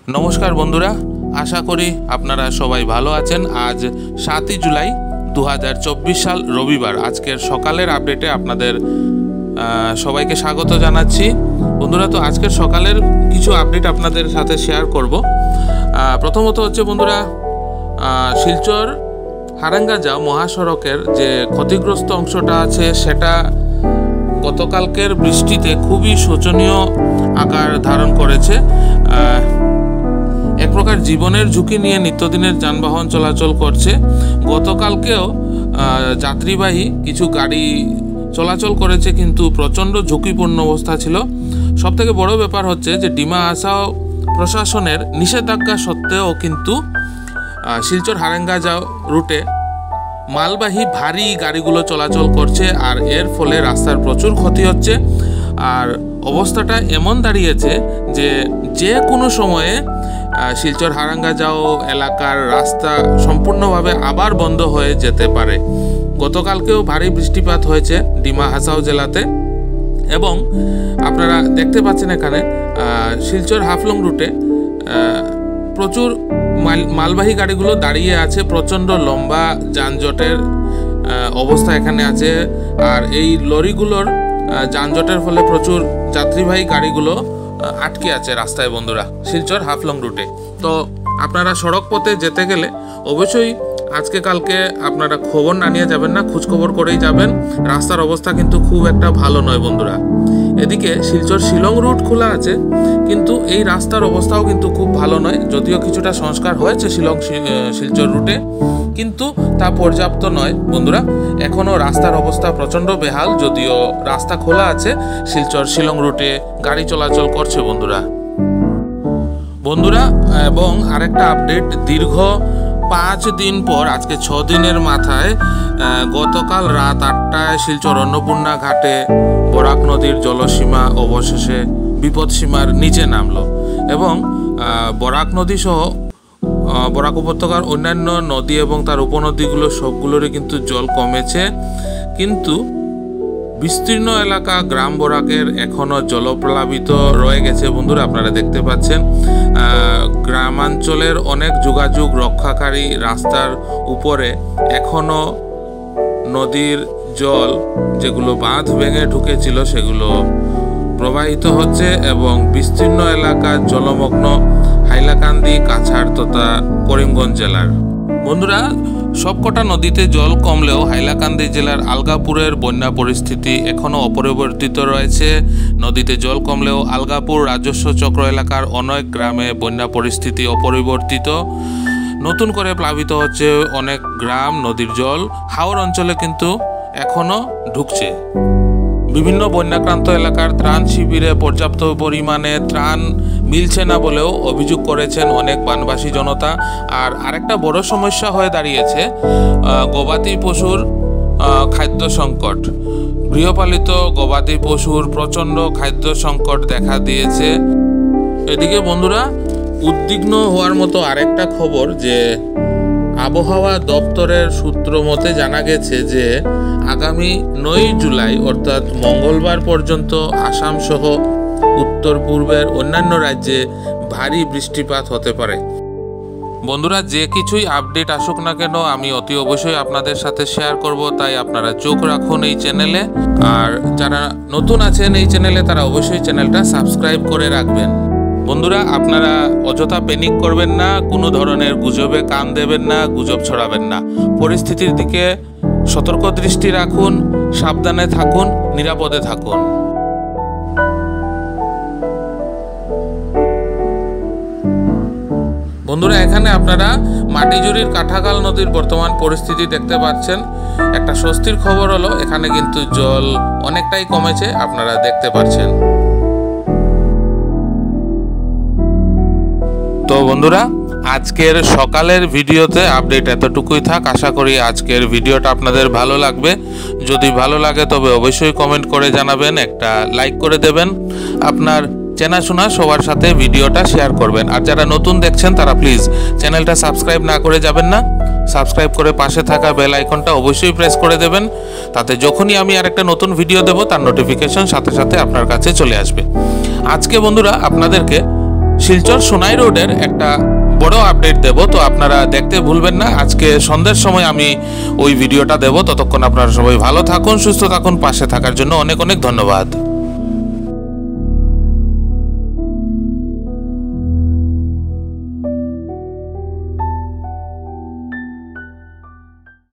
नमस्कार बंधुरा आशा करी आपनारा सबाई भालो आछेन। आज 7 जुलाई 2024 साल रविवार आजकेर सकालेर आपडेटे आपनादेर सबाइके स्वागत जानाच्छि। बंधुरा तो आजकेर सकालेर किछु आपडेट आपनादेर साथे शेयर करब। प्रथमत हच्छे बंधुरा शिलचर हारेंगाजाओ महासड़केर जे क्षतिग्रस्त अंशटा आछे सेटा गतकालकेर बृष्टिते खूबই शोचनीय आकार धारण करेছে। एक प्रकार जीवनेर झुंकी निये नित्यदिनेर जानबाहन चलाचल करছে। गतकालकेও যাত্রীবাহী কিছু গাড়ি চলাচল করেছে কিন্তু প্রচণ্ড ঝুঁকিপূর্ণ অবস্থা ছিল। সবথেকে বড় ব্যাপার হচ্ছে যে ডিমা হাসাও প্রশাসনের নিষেধাজ্ঞা সত্ত্বেও কিন্তু শিলচর হারেঙ্গাজাও রুটে মালবাহী ভারী গাড়িগুলো চলাচল করছে আর এর ফলে রাস্তার প্রচুর ক্ষতি হচ্ছে। আর অবস্থাটা এমন দাঁড়িয়েছে যে যে কোনো সময়ে শিলচর হারেঙ্গাজাও এলাকার রাস্তা সম্পূর্ণভাবে আবার বন্ধ হয়ে যেতে পারে। গতকালকেও ভারী বৃষ্টিপাত হয়েছে ডিমা হাসাও জেলাতে এবং আপনারা দেখতে পাচ্ছেন এখানে শিলচর হাফলং রুটে প্রচুর মালবাহী গাড়িগুলো দাঁড়িয়ে আছে। প্রচণ্ড লম্বা যানজটের অবস্থা এখানে আছে আর এই লরিগুলোর যানজটের ফলে প্রচুর যাত্রীবাহী গাড়িগুলো আটকে আছে রাস্তায় বন্ধুরা শিলচর হাফলং রুটে। তো আপনারা সড়ক পথে যেতে গেলে অবশ্যই আজকে কালকে আপনারা খবর না নিয়ে যাবেন না, খোঁজখবর করেই যাবেন। রাস্তার অবস্থা কিন্তু খুব একটা ভালো নয় বন্ধুরা। এদিকে শিলচর শিলং রুট খোলা আছে কিন্তু এই রাস্তার অবস্থাও কিন্তু খুব ভালো নয়। যদিও কিছুটা সংস্কার হয়েছে শিলচর রুটে কিন্তু তা পর্যাপ্ত নয় বন্ধুরা। এখনও রাস্তার অবস্থা প্রচণ্ড বেহাল। যদিও রাস্তা খোলা আছে শিলচর শিলং রুটে গাড়ি চলাচল করছে বন্ধুরা। এবং আরেকটা আপডেট, দীর্ঘ 5 দিন পর আজকে 6 দিনের মাথায় গতকাল রাত 8টায় শিলচর অন্নপূর্ণা ঘাটে বরাক নদীর জলসীমা অবশেষে বিপদসীমার নিচে নামলো এবং বরাক নদী সহ বরাক উপত্যকার অন্যান্য নদী এবং তার উপনদীগুলো সবগুলোরই কিন্তু জল কমেছে কিন্তু বিস্তীর্ণ এলাকা গ্রাম বরাকের এখনও জলপ্লাবিত রয়ে গেছে বন্ধুরা। আপনারা দেখতে পাচ্ছেন গ্রামাঞ্চলের অনেক যোগাযোগ রক্ষাকারী রাস্তার উপরে এখনও নদীর জল যেগুলো বাঁধ ভেঙে ঢুকেছিল সেগুলো প্রবাহিত হচ্ছে এবং বিস্তীর্ণ এলাকা জলমগ্ন হাইলাকান্দি, কাছাড় তথা করিমগঞ্জ জেলার। বন্ধুরা সবকটা নদীতে জল কমলেও হাইলাকান্দি জেলার আলগাপুরের বন্যা পরিস্থিতি এখনও অপরিবর্তিত রয়েছে। নদীতে জল কমলেও আলগাপুর রাজস্ব চক্র এলাকার অনেক গ্রামে বন্যা পরিস্থিতি অপরিবর্তিত। নতুন করে প্লাবিত হচ্ছে অনেক গ্রাম। নদীর জল হাওর অঞ্চলে কিন্তু এখনও ঢুকছে। বিভিন্ন বন্যাক্রান্ত এলাকার ত্রাণ শিবিরে পর্যাপ্ত পরিমাণে ত্রাণ মিলছে না বলেও অভিযোগ করেছেন অনেক বানবাসী জনতা। আর আরেকটা বড় সমস্যা হয়ে দাঁড়িয়েছে গবাদি পশুর খাদ্য সংকট। গৃহপালিত গবাদি পশুর প্রচণ্ড খাদ্য সংকট দেখা দিয়েছে। এদিকে বন্ধুরা উদ্বিগ্ন হওয়ার মতো আরেকটা খবর যে আবহাওয়া দপ্তরের সূত্র মতে জানা গেছে যে আগামী 9 জুলাই অর্থাৎ মঙ্গলবার পর্যন্ত আসাম সহ উত্তর পূর্বের অন্যান্য রাজ্যে ভারী বৃষ্টিপাত হতে পারে। বন্ধুরা যে কিছুই আপডেট আসুক না কেন আমি অতি অবশ্যই আপনাদের সাথে শেয়ার করব, তাই আপনারা চোখ রাখুন এই চ্যানেলে। আর যারা নতুন আছেন এই চ্যানেলে তারা অবশ্যই চ্যানেলটা সাবস্ক্রাইব করে রাখবেন। বন্ধুরা আপনারা অযথা প্যানিক করবেন না, কোনো ধরনের গুজবে কান দেবেন না, গুজব ছড়াবেন না। পরিস্থিতির দিকে সতর্ক দৃষ্টি রাখুন, সাবধানে থাকুন, নিরাপদে থাকুন। বন্ধুরা এখানে আপনারা মাটিজুরির কাঠাখাল নদীর বর্তমান পরিস্থিতি দেখতে পাচ্ছেন। একটা স্বস্তির খবর হলো এখানে কিন্তু জল অনেকটাই কমেছে, আপনারা দেখতে পাচ্ছেন। তো বন্ধুরা আজকের সকালের ভিডিওতে আপডেট এতটুকুই থাক। আশা করি আজকের ভিডিওটা আপনাদের ভালো লাগবে। যদি ভালো লাগে তবে অবশ্যই কমেন্ট করে জানাবেন, একটা লাইক করে দেবেন, আপনার চেনাশোনা সবার সাথে ভিডিওটা শেয়ার করবেন। আর যারা নতুন দেখছেন তারা প্লিজ চ্যানেলটা সাবস্ক্রাইব না করে যাবেন না, সাবস্ক্রাইব করে পাশে থাকা বেল আইকনটা অবশ্যই প্রেস করে দেবেন। তাতে যখনই আমি আরেকটা নতুন ভিডিও দেব তার নোটিফিকেশন সাথে সাথে আপনার কাছে চলে আসবে। আজকে বন্ধুরা আপনাদেরকে শিলচর সোনাই রোডের একটা বড় আপডেট দেব, তো আপনারা দেখতে ভুলবেন না। আজকে সন্ধ্যের সময় আমি ওই ভিডিওটা দেব। ততক্ষণ আপনারা সবাই ভালো থাকুন, সুস্থ থাকুন। পাশে থাকার জন্য অনেক অনেক ধন্যবাদ।